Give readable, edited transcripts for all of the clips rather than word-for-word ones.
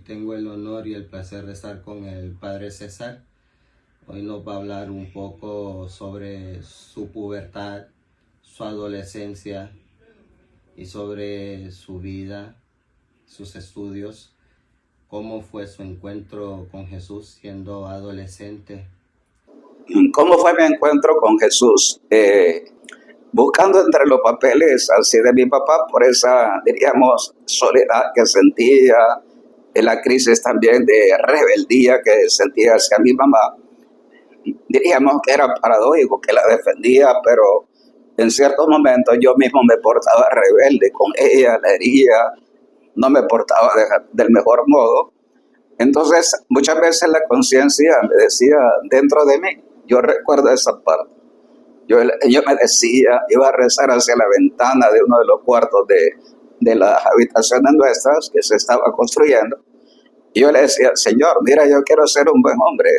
tengo el honor y el placer de estar con el Padre César. Hoy nos va a hablar un poco sobre su pubertad, su adolescencia y sobre su vida, sus estudios, cómo fue su encuentro con Jesús siendo adolescente. ¿Cómo fue mi encuentro con Jesús? Buscando entre los papeles así de mi papá por esa, diríamos, soledad que sentía, en la crisis también de rebeldía que sentía hacia mi mamá. Diríamos que era paradójico que la defendía, pero en ciertos momentos yo mismo me portaba rebelde con ella, la hería, no me portaba del mejor modo. Entonces, muchas veces la conciencia me decía dentro de mí, yo recuerdo esa parte. Yo me decía, iba a rezar hacia la ventana de uno de los cuartos de las habitaciones nuestras que se estaba construyendo. Y yo le decía, Señor, mira, yo quiero ser un buen hombre.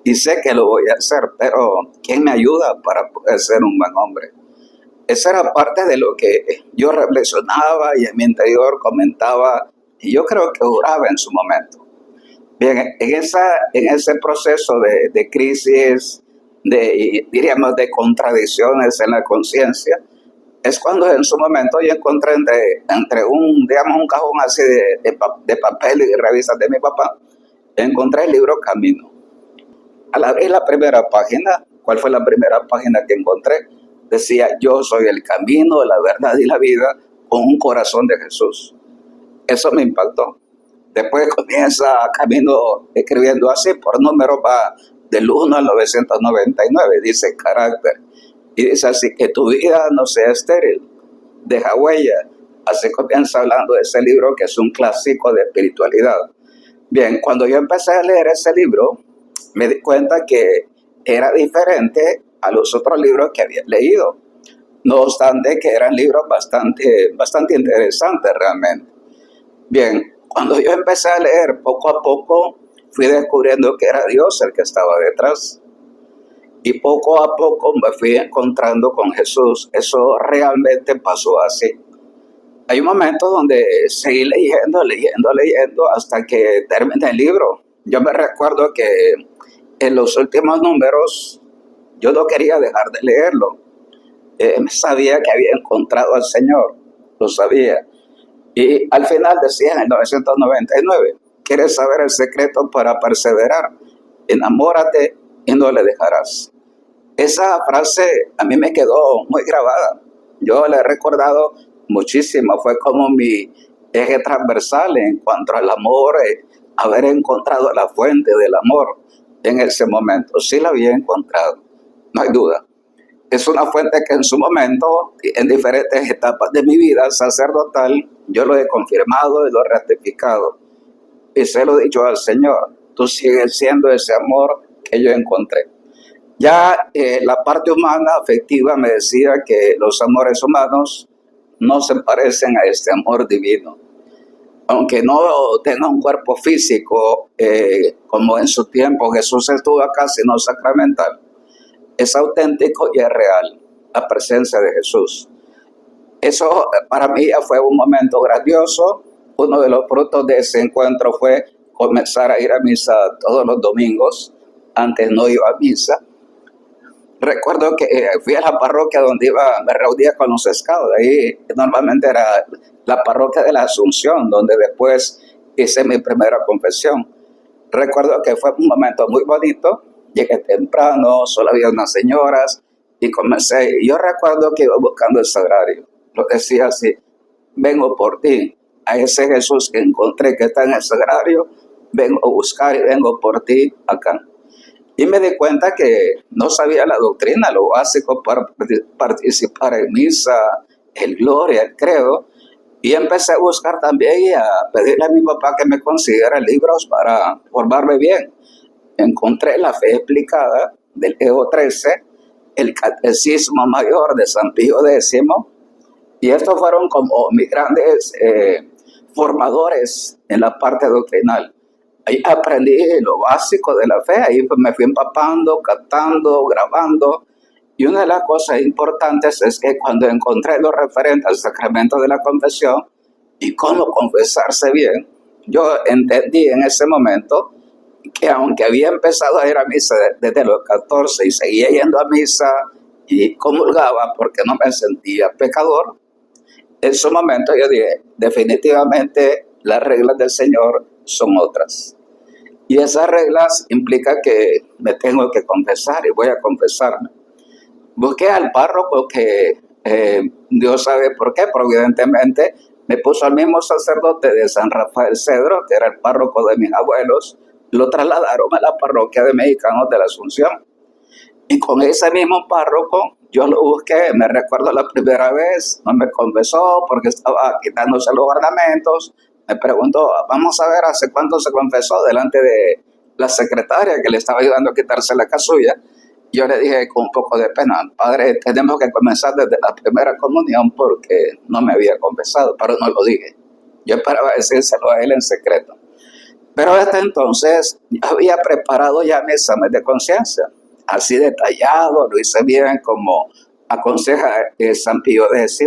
Y sé que lo voy a hacer, pero ¿quién me ayuda para poder ser un buen hombre? Esa era parte de lo que yo reflexionaba y en mi interior comentaba, y yo creo que oraba en su momento. Bien, en ese proceso de crisis, diríamos, de contradicciones en la conciencia, es cuando en su momento yo encontré entre un cajón así de papel y revistas de mi papá, encontré el libro Camino. Al abrir la primera página, ¿cuál fue la primera página que encontré? Decía, yo soy el camino, la verdad y la vida, con un corazón de Jesús. Eso me impactó. Después comienza Camino escribiendo así, por número va del 1 al 999, dice carácter. Y dice así, que tu vida no sea estéril, deja huella. Así comienza hablando de ese libro que es un clásico de espiritualidad. Bien, cuando yo empecé a leer ese libro, me di cuenta que era diferente a los otros libros que había leído. No obstante que eran libros bastante interesantes realmente. Bien, cuando yo empecé a leer poco a poco, fui descubriendo que era Dios el que estaba detrás. Y poco a poco me fui encontrando con Jesús. Eso realmente pasó así. Hay un momento donde seguí leyendo hasta que terminé el libro. Yo me recuerdo que en los últimos números yo no quería dejar de leerlo. Sabía que había encontrado al Señor, lo sabía. Y al final decía en el 999, ¿quieres saber el secreto para perseverar? Enamórate y no le dejarás. Esa frase a mí me quedó muy grabada. Yo la he recordado muchísimo. Fue como mi eje transversal en cuanto al amor, haber encontrado la fuente del amor en ese momento. Sí la había encontrado, no hay duda. Es una fuente que en su momento, en diferentes etapas de mi vida sacerdotal, yo lo he confirmado y lo he ratificado. Y se lo he dicho al Señor, tú sigues siendo ese amor que yo encontré. Ya la parte humana, afectiva, me decía que los amores humanos no se parecen a este amor divino. Aunque no tenga un cuerpo físico, como en su tiempo Jesús estuvo acá, sino sacramental, es auténtico y es real la presencia de Jesús. Eso para mí ya fue un momento grandioso. Uno de los frutos de ese encuentro fue comenzar a ir a misa todos los domingos. Antes no iba a misa. Recuerdo que fui a la parroquia donde me reunía con los scouts. Ahí normalmente era la parroquia de la Asunción, donde después hice mi primera confesión. Recuerdo que fue un momento muy bonito. Llegué temprano, solo había unas señoras y comencé. Yo recuerdo que iba buscando el sagrario. Lo decía así, vengo por ti. A ese Jesús que encontré que está en el sagrario, vengo a buscar y vengo por ti acá. Y me di cuenta que no sabía la doctrina, lo básico para participar en misa, el gloria, el credo. Y empecé a buscar también y a pedirle a mi papá que me consiguiera libros para formarme bien. Encontré la fe explicada del Leo XIII, el Catecismo Mayor de San Pío X, y estos fueron como mis grandes formadores en la parte doctrinal. Ahí aprendí lo básico de la fe, ahí me fui empapando, captando, grabando. Y una de las cosas importantes es que cuando encontré lo referente al sacramento de la confesión y cómo confesarse bien, yo entendí en ese momento que aunque había empezado a ir a misa desde los 14 y seguía yendo a misa y comulgaba porque no me sentía pecador, en su momento yo dije, definitivamente las reglas del Señor son otras. Y esas reglas implican que me tengo que confesar y voy a confesarme. Busqué al párroco que Dios sabe por qué, providentemente me puso al mismo sacerdote de San Rafael Cedro, que era el párroco de mis abuelos, lo trasladaron a la parroquia de Mexicanos de la Asunción. Y con ese mismo párroco yo lo busqué, me recuerdo la primera vez, no me confesó porque estaba quitándose los ornamentos, me preguntó, vamos a ver hace cuánto se confesó delante de la secretaria que le estaba ayudando a quitarse la casulla. Yo le dije con un poco de pena, padre, tenemos que comenzar desde la primera comunión porque no me había confesado, pero no lo dije. Yo esperaba decírselo a él en secreto. Pero hasta entonces había preparado ya mi examen de conciencia, así detallado, lo hice bien como aconseja San Pío X.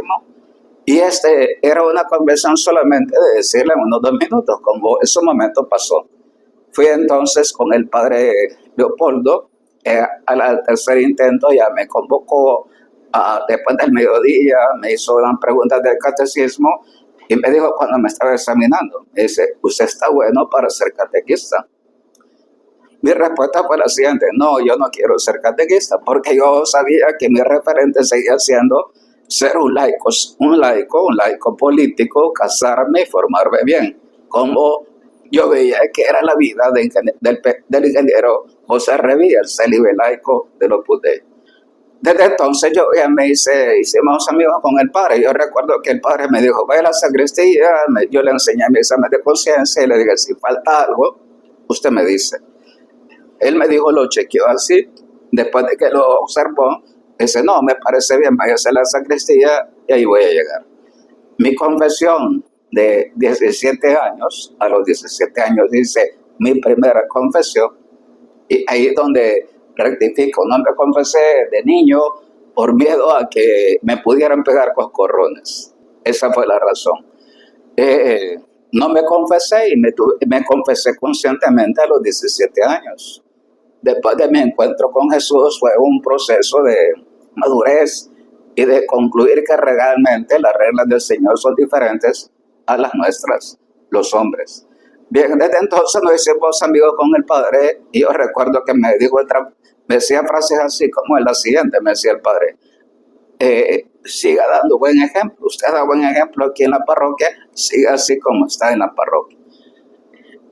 Y era una conversión solamente de decirle en unos 2 minutos, como ese momento pasó. Fui entonces con el padre Leopoldo, al tercer intento ya me convocó después del mediodía, me hizo unas preguntas del catecismo y me dijo cuando me estaba examinando, me dice, usted está bueno para ser catequista. Mi respuesta fue la siguiente, no, yo no quiero ser catequista porque yo sabía que mi referente seguía siendo ser un laico político, casarme y formarme bien, como yo veía que era la vida del ingeniero José Revilla, el célibe laico de los Pudé. Desde entonces hicimos amigos con el padre. Yo recuerdo que el padre me dijo, vaya a la sacristía, yo le enseñé mi examen de conciencia y le dije, si falta algo, usted me dice. Él me dijo, lo chequeó así, después de que lo observó, dice, no, me parece bien, váyase a la sacristía y ahí voy a llegar. Mi confesión de 17 años, a los 17 años hice mi primera confesión, y ahí es donde rectifico, no me confesé de niño por miedo a que me pudieran pegar coscorrones. Esa fue la razón. No me confesé y me confesé conscientemente a los 17 años. Después de mi encuentro con Jesús fue un proceso de madurez y de concluir que realmente las reglas del Señor son diferentes a las nuestras, los hombres. Bien, desde entonces nos hicimos amigos con el padre y yo recuerdo que me decía frases así como en la siguiente, me decía el padre, siga dando buen ejemplo, usted da buen ejemplo aquí en la parroquia, siga así como está en la parroquia.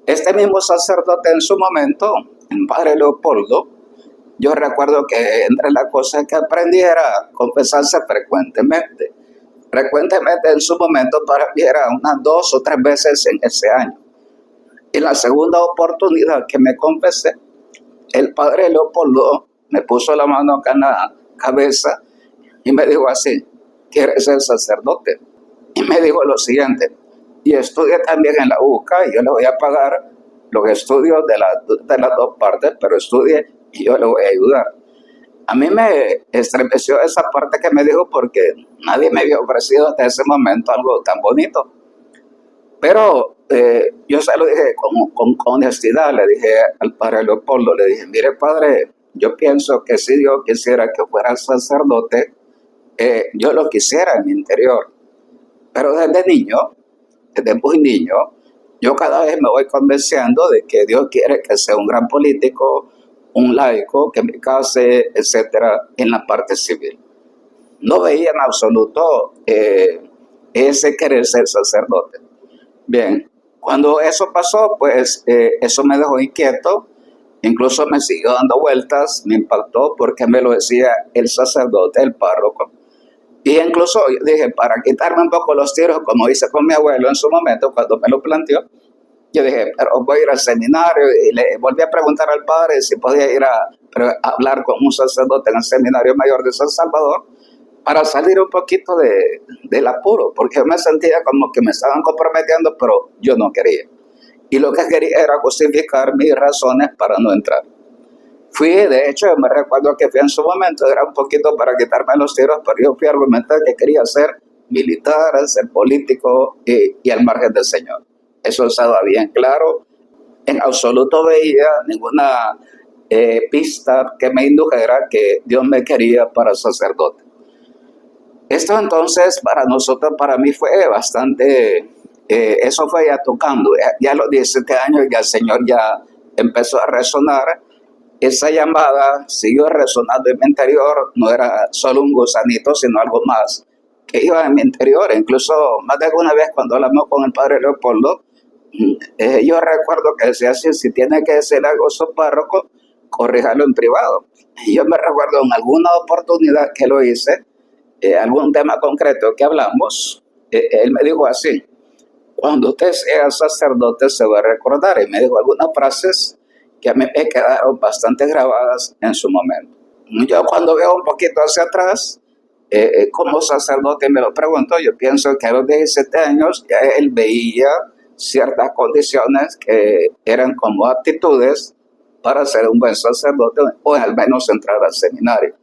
Este mismo sacerdote en su momento, el padre Leopoldo, yo recuerdo que entre las cosas que aprendiera confesarse frecuentemente. Frecuentemente en su momento para mí era unas 2 o 3 veces en ese año. Y la segunda oportunidad que me confesé, el padre Leopoldo me puso la mano acá en la cabeza y me dijo así, ¿quieres ser sacerdote? Y me dijo lo siguiente, y estudie también en la UCA y yo le voy a pagar los estudios de las 2 partes, pero estudie y yo le voy a ayudar. A mí me estremeció esa parte que me dijo porque nadie me había ofrecido hasta ese momento algo tan bonito. Pero yo se lo dije con honestidad, le dije al padre Leopoldo, le dije, mire padre, yo pienso que si Dios quisiera que fuera sacerdote, yo lo quisiera en mi interior. Pero desde muy niño, yo cada vez me voy convenciendo de que Dios quiere que sea un gran político, un laico, que me case, etcétera, en la parte civil. No veía en absoluto ese querer ser sacerdote. Bien, cuando eso pasó, pues eso me dejó inquieto, incluso me siguió dando vueltas, me impactó porque me lo decía el sacerdote, el párroco. Y incluso yo dije, para quitarme un poco los tiros, como hice con mi abuelo en su momento, cuando me lo planteó, yo dije, pero voy a ir al seminario, y le volví a preguntar al padre si podía ir a hablar con un sacerdote en el Seminario Mayor de San Salvador, para salir un poquito del apuro, porque yo me sentía como que me estaban comprometiendo, pero yo no quería. Y lo que quería era justificar mis razones para no entrar. De hecho, me recuerdo que fui en su momento, era un poquito para quitarme los tiros, pero yo fui a argumentar que quería ser militar, ser político y al margen del Señor. Eso estaba bien claro. En absoluto veía ninguna pista que me indujera que Dios me quería para sacerdote. Esto entonces para nosotros, para mí fue bastante, eso fue ya tocando, ya a los 17 años ya el Señor ya empezó a resonar. Esa llamada siguió resonando en mi interior, no era solo un gusanito, sino algo más que iba en mi interior. Incluso más de alguna vez cuando hablamos con el padre Leopoldo, yo recuerdo que decía así: si tiene que decir algo a su párroco, corríjalo en privado. Y yo me recuerdo en alguna oportunidad que lo hice, algún tema concreto que hablamos, él me dijo así: cuando usted sea sacerdote se va a recordar. Y me dijo algunas frases que a mí me quedaron bastante grabadas en su momento. Yo cuando veo un poquito hacia atrás, como sacerdote me lo pregunto, yo pienso que a los 17 años ya él veía ciertas condiciones que eran como aptitudes para ser un buen sacerdote o al menos entrar al seminario.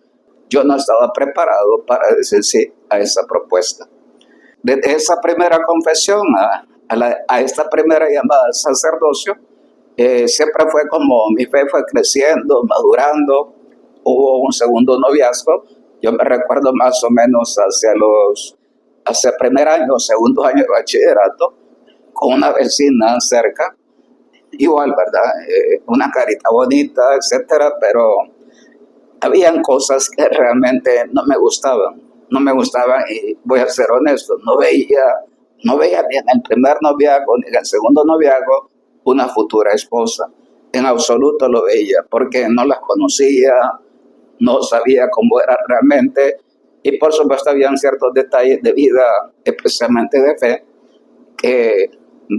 Yo no estaba preparado para decir sí a esa propuesta. Desde esa primera confesión a esta primera llamada al sacerdocio, siempre fue como mi fe fue creciendo, madurando. Hubo un segundo noviazgo. Yo me recuerdo más o menos hacia el primer año, segundo año de bachillerato, con una vecina cerca, igual, ¿verdad? Una carita bonita, etcétera, pero habían cosas que realmente no me gustaban. No me gustaban, y voy a ser honesto, no veía ni en el primer noviazgo ni en el segundo noviazgo una futura esposa. En absoluto lo veía, porque no las conocía, no sabía cómo era realmente, y por supuesto habían ciertos detalles de vida, especialmente de fe, que,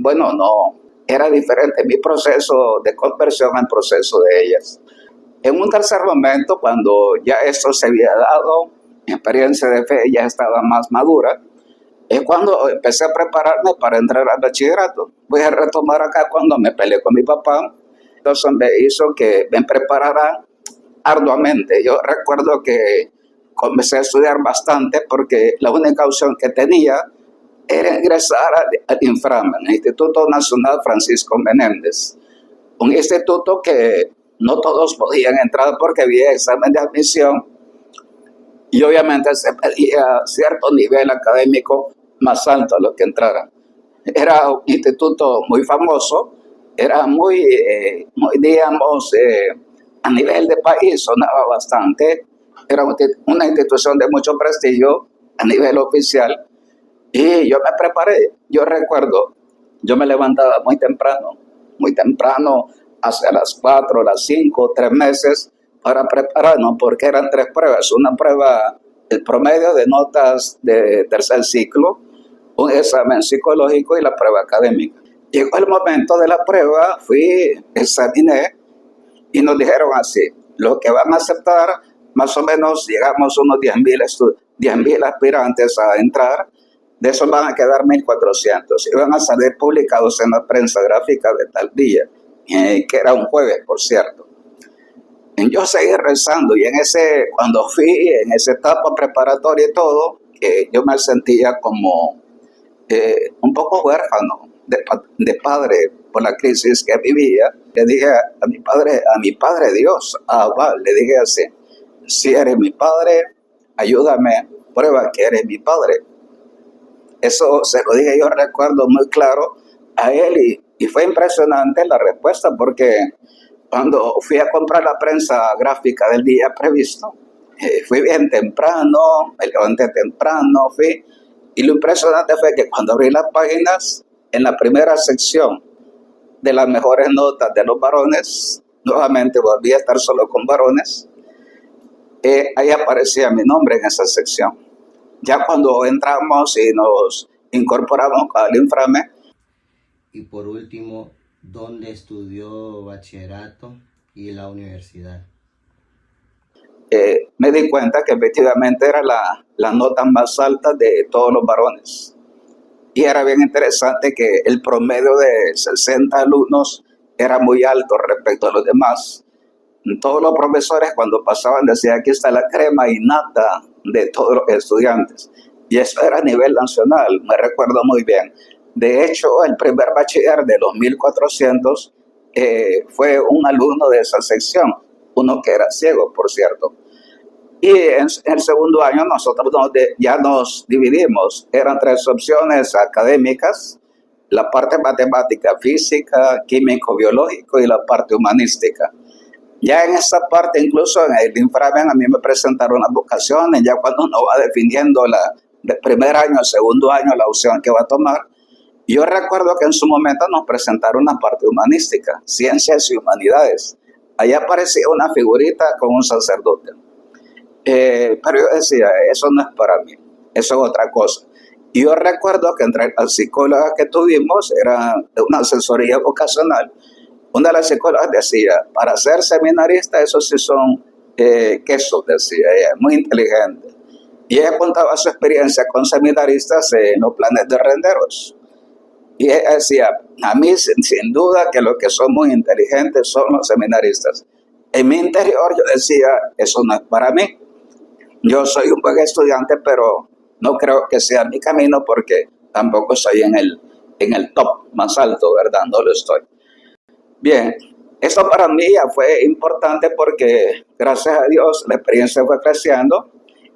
bueno, no, era diferente mi proceso de conversión al proceso de ellas. En un tercer momento, cuando ya esto se había dado, mi experiencia de fe ya estaba más madura, es cuando empecé a prepararme para entrar al bachillerato. Voy a retomar acá cuando me peleé con mi papá. Entonces me hizo que me preparara arduamente. Yo recuerdo que comencé a estudiar bastante porque la única opción que tenía era ingresar al Infram, el Instituto Nacional Francisco Menéndez. Un instituto que no todos podían entrar porque había examen de admisión y obviamente se pedía cierto nivel académico más alto a los que entraran. Era un instituto muy famoso, era muy digamos, a nivel de país sonaba bastante, era una institución de mucho prestigio a nivel oficial, y yo me preparé. Yo recuerdo, yo me levantaba muy temprano, hacia las 4, las 5, 3 meses, para prepararnos, porque eran 3 pruebas. Una prueba, el promedio de notas de tercer ciclo, un examen psicológico y la prueba académica. Llegó el momento de la prueba, examiné y nos dijeron así: los que van a aceptar, más o menos llegamos unos 10,000 aspirantes a entrar, de esos van a quedar 1,400 y van a salir publicados en la prensa gráfica de tal día, que era un jueves, por cierto. Yo seguí rezando, y cuando fui en esa etapa preparatoria y todo, yo me sentía como un poco huérfano de padre por la crisis que vivía. Le dije a mi padre Dios, le dije así: si eres mi padre, ayúdame, prueba que eres mi padre. Eso se lo dije, yo recuerdo muy claro a él, y fue impresionante la respuesta, porque cuando fui a comprar la prensa gráfica del día previsto, fui bien temprano, me levanté temprano, y lo impresionante fue que cuando abrí las páginas, en la primera sección de las mejores notas de los varones, nuevamente volví a estar solo con varones, ahí aparecía mi nombre en esa sección. Ya cuando entramos y nos incorporamos al Inframe. Y por último, ¿dónde estudió bachillerato y la universidad? Me di cuenta que efectivamente era la nota más alta de todos los varones. Y era bien interesante que el promedio de 60 alumnos era muy alto respecto a los demás. Todos los profesores cuando pasaban decían: aquí está la crema innata de todos los estudiantes. Y eso era a nivel nacional, me recuerdo muy bien. De hecho, el primer bachiller de los 1400 fue un alumno de esa sección, uno que era ciego, por cierto. Y en el segundo año nosotros ya nos dividimos. Eran 3 opciones académicas: la parte matemática, física, químico, biológico y la parte humanística. Ya en esta parte, incluso en el inframen, a mí me presentaron las vocaciones, ya cuando uno va definiendo de primer año, segundo año, la opción que va a tomar. Yo recuerdo que en su momento nos presentaron la parte humanística, ciencias y humanidades. Allá aparecía una figurita con un sacerdote. Pero yo decía, eso no es para mí, eso es otra cosa. Y yo recuerdo que entre las psicólogas que tuvimos, era una asesoría vocacional, una de las psicólogas decía, para ser seminarista, esos sí son quesos, decía ella, muy inteligente. Y ella contaba su experiencia con seminaristas en los planes de renderos. Y ella decía, a mí sin duda que los que son muy inteligentes son los seminaristas. En mi interior yo decía, eso no es para mí. Yo soy un buen estudiante, pero no creo que sea mi camino porque tampoco estoy en el top más alto, ¿verdad? No lo estoy. Bien, esto para mí ya fue importante porque, gracias a Dios, la experiencia fue creciendo.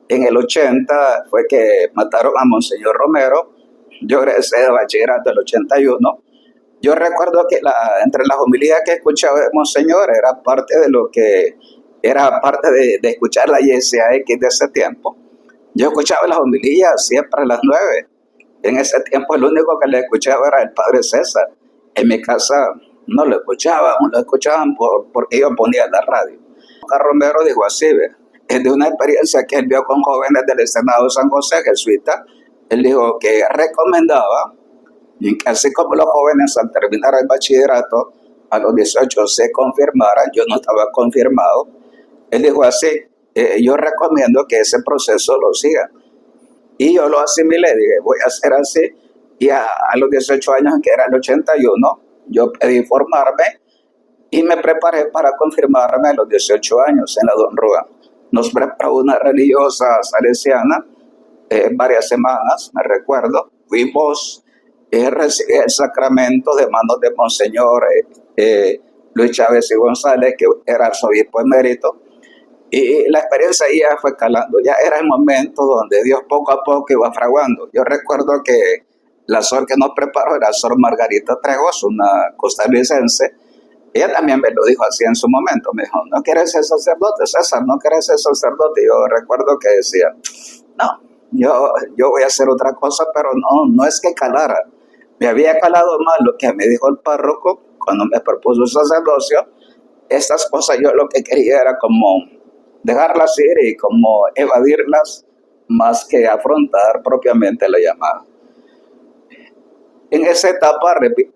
En el 80 fue que mataron a Monseñor Romero. Yo egresé de bachillerato del 81. Yo recuerdo que entre las homilías que escuchaba de Monseñor era parte de lo que era parte de escuchar la YSAX de ese tiempo. Yo escuchaba las homilías siempre a las 9. En ese tiempo el único que le escuchaba era el padre César. En mi casa no lo escuchaban porque yo ponía la radio. Oscar Romero dijo así, es de una experiencia que él vio con jóvenes del Senado de San José, jesuita. Él dijo que recomendaba, y que así como los jóvenes al terminar el bachillerato, a los 18 se confirmaran, yo no estaba confirmado. Él dijo así, yo recomiendo que ese proceso lo siga. Y yo lo asimilé, dije, voy a hacer así. Y a los 18 años, que era el 81, yo pedí formarme y me preparé para confirmarme a los 18 años en la Don Juan. Nos preparó una religiosa salesiana, varias semanas, me recuerdo. Fuimos, recibí el sacramento de manos de Monseñor Luis Chávez y González, que era arzobispo emérito. Y la experiencia ya fue calando, ya era el momento donde Dios poco a poco iba fraguando. Yo recuerdo que la sor que nos preparó era sor Margarita Trejos, una costarricense. Ella también me lo dijo así en su momento, me dijo, ¿no quieres ser sacerdote, César? ¿No quieres ser sacerdote? Yo recuerdo que decía, no, yo voy a hacer otra cosa, pero no es que calara. Me había calado más lo que me dijo el párroco cuando me propuso el sacerdocio. Estas cosas yo lo que quería era como dejarlas ir y como evadirlas más que afrontar propiamente la llamada. En esa etapa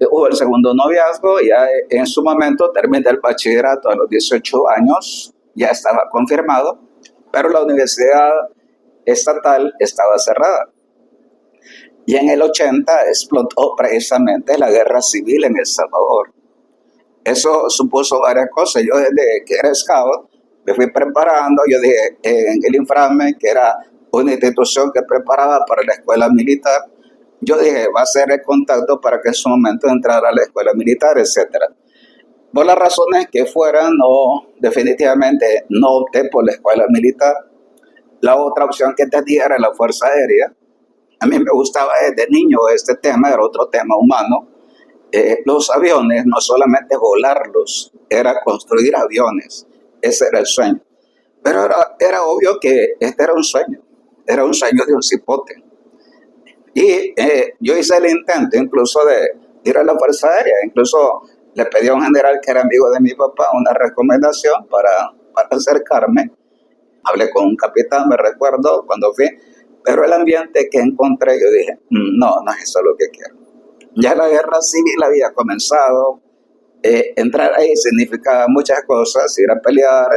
hubo el segundo noviazgo, ya en su momento terminé el bachillerato a los 18 años, ya estaba confirmado, pero la universidad estatal estaba cerrada. Y en el 80 explotó precisamente la guerra civil en El Salvador. Eso supuso varias cosas. Yo desde que era scout me fui preparando, yo dije, en el inframen, que era una institución que preparaba para la escuela militar, yo dije, va a ser el contacto para que en su momento entrara a la escuela militar, etc. Por las razones que fueran, definitivamente no opté por la escuela militar. La otra opción que tenía era la Fuerza Aérea. A mí me gustaba desde niño este tema, era otro tema humano. Los aviones, no solamente volarlos, era construir aviones. Ese era el sueño. Pero era obvio que este era un sueño de un cipote. Y yo hice el intento incluso de ir a la Fuerza Aérea, incluso le pedí a un general que era amigo de mi papá una recomendación para acercarme. Hablé con un capitán, me recuerdo, cuando fui, pero el ambiente que encontré, yo dije, no es eso lo que quiero. Ya la guerra civil había comenzado, entrar ahí significaba muchas cosas, ir a pelear,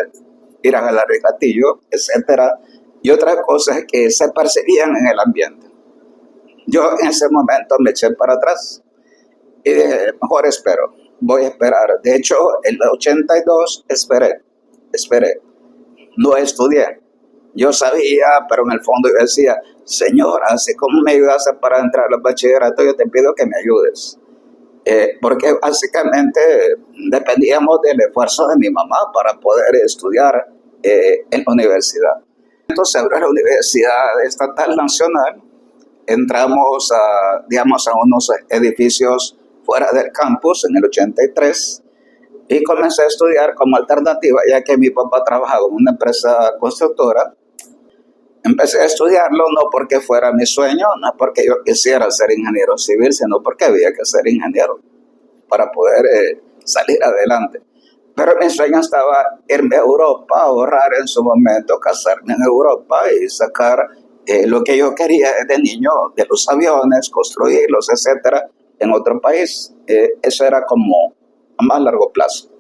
ir a jalar el gatillo, etcétera, y otras cosas que se percibían en el ambiente. Yo en ese momento me eché para atrás y dije, mejor espero, voy a esperar. De hecho, en el 82 esperé, no estudié. Yo sabía, pero en el fondo yo decía, Señor, así como me ayudaste para entrar al bachillerato, yo te pido que me ayudes. Porque básicamente dependíamos del esfuerzo de mi mamá para poder estudiar en la universidad. Entonces abrió la Universidad Estatal Nacional, entramos digamos, a unos edificios fuera del campus en el 83 y comencé a estudiar como alternativa, ya que mi papá trabajaba en una empresa constructora. Empecé a estudiarlo no porque fuera mi sueño, no porque yo quisiera ser ingeniero civil, sino porque había que ser ingeniero para poder salir adelante. Pero mi sueño estaba irme a Europa, ahorrar en su momento, casarme en Europa y sacar lo que yo quería desde niño, de los aviones, construirlos, etcétera, en otro país. Eso era como a más largo plazo.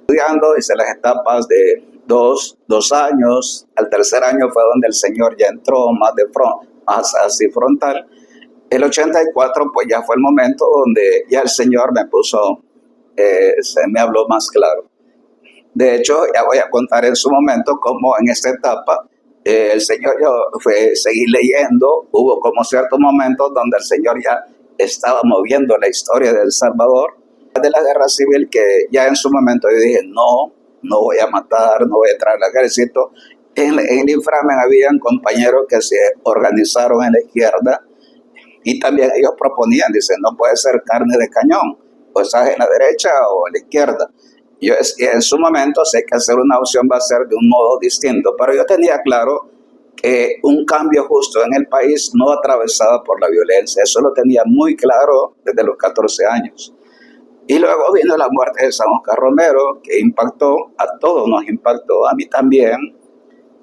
Estudiando, hice las etapas de dos años. Al tercer año fue donde el Señor ya entró más así frontal. El 84 pues ya fue el momento donde ya el Señor me puso, se me habló más claro. De hecho, ya voy a contar en su momento cómo en esta etapa el Señor, yo seguí leyendo, hubo como ciertos momentos donde el Señor ya estaba moviendo la historia de El Salvador, de la guerra civil, que ya en su momento yo dije, no voy a matar, no voy a entrar al ejército. En el inframen habían compañeros que se organizaron en la izquierda y también ellos proponían, dicen, no puede ser carne de cañón, o estás en la derecha o en la izquierda. Yo en su momento sé que hacer una opción va a ser de un modo distinto, pero yo tenía claro que un cambio justo en el país no atravesado por la violencia. Eso lo tenía muy claro desde los 14 años. Y luego vino la muerte de San Oscar Romero, que impactó, a todos nos impactó, a mí también.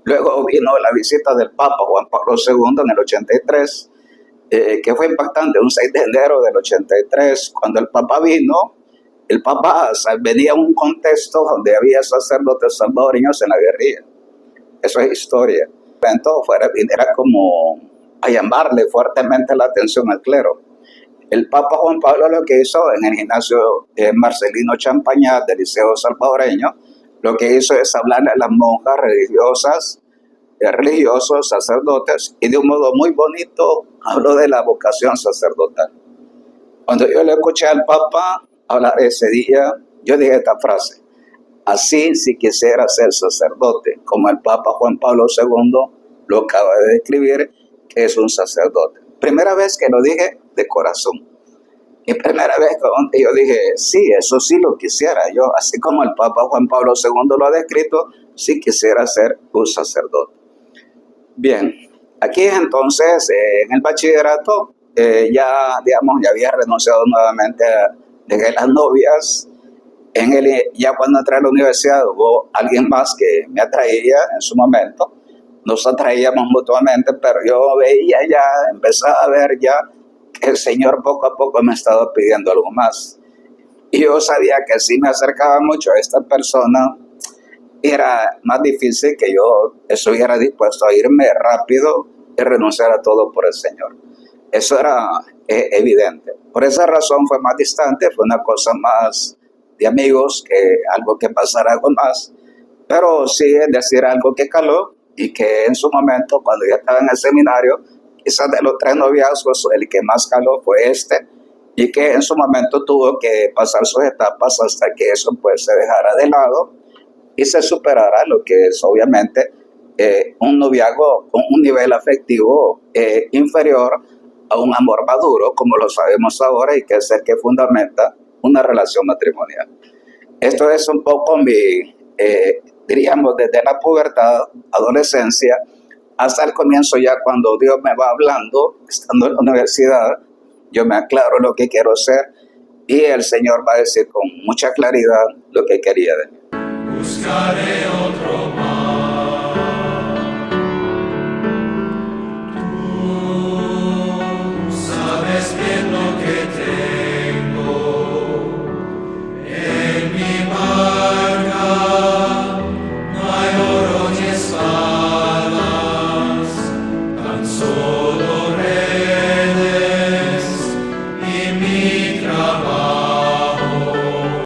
Luego vino la visita del Papa Juan Pablo II en el 83, que fue impactante, un 6 de enero del 83, cuando el Papa vino. El Papa venía en un contexto donde había sacerdotes salvadoreños en la guerrilla. Eso es historia. Entonces viniera como a llamarle fuertemente la atención al clero. El Papa Juan Pablo lo que hizo en el gimnasio Marcelino Champañat del Liceo Salvadoreño, lo que hizo es hablarle a las monjas religiosas, religiosos, sacerdotes, y de un modo muy bonito habló de la vocación sacerdotal. Cuando yo le escuché al Papa hablar ese día, yo dije esta frase: así si quisiera ser sacerdote, como el Papa Juan Pablo II lo acaba de describir, que es un sacerdote. Primera vez que lo dije de corazón. Y primera vez que yo dije, sí, eso sí lo quisiera yo, así como el Papa Juan Pablo II lo ha descrito, sí quisiera ser un sacerdote. Bien, aquí entonces en el bachillerato ya había renunciado nuevamente a las novias. Ya cuando entré a la universidad hubo alguien más que me atraía en su momento. Nos atraíamos mutuamente, pero yo veía ya, empezaba a ver ya que el Señor poco a poco me estaba pidiendo algo más. Y yo sabía que si me acercaba mucho a esta persona, era más difícil que yo estuviera dispuesto a irme rápido y renunciar a todo por el Señor. Eso era evidente. Por esa razón fue más distante, fue una cosa más de amigos que algo que pasara algo más. Pero sí es decir algo que caló y que en su momento, cuando ya estaba en el seminario, quizás de los 3 noviazgos, el que más caló fue este, y que en su momento tuvo que pasar sus etapas hasta que eso pues se dejara de lado y se superara lo que es obviamente un noviazgo con un nivel afectivo inferior a un amor maduro, como lo sabemos ahora, y que es el que fundamenta una relación matrimonial. Esto es un poco diríamos, desde la pubertad, adolescencia, hasta el comienzo ya cuando Dios me va hablando, estando en la universidad, yo me aclaro lo que quiero ser y el Señor va a decir con mucha claridad lo que quería de mí.